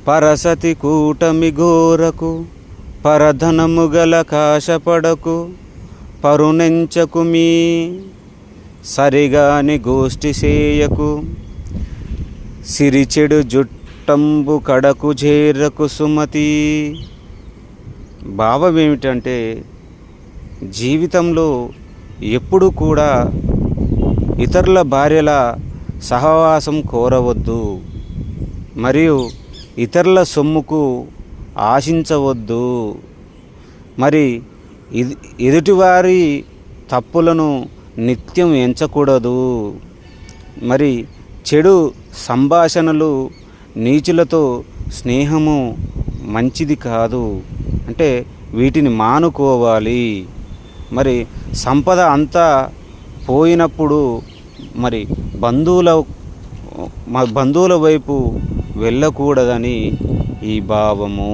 పరసతి కూటమి గోరకు పరధనము గల కాశపడకు పరునెంచకు మీ సరిగాని గోష్ఠి సేయకు సిరిచెడు జుట్టంబు కడకు చేరకు సుమతి. భావం ఏమిటంటే జీవితంలో ఎప్పుడు కూడా ఇతరుల భార్యల సహవాసం కోరవద్దు, మరియు ఇతరుల సొమ్ముకు ఆశించవద్దు, మరి ఎదుటివారి తప్పులను నిత్యం ఎంచకూడదు, మరి చెడు సంభాషణలు నీచులతో స్నేహము మంచిది కాదు, అంటే వీటిని మానుకోవాలి. మరి సంపద అంతా పోయినప్పుడు మరి బంధువుల వైపు వెళ్ళకూడదని ఈ భావము.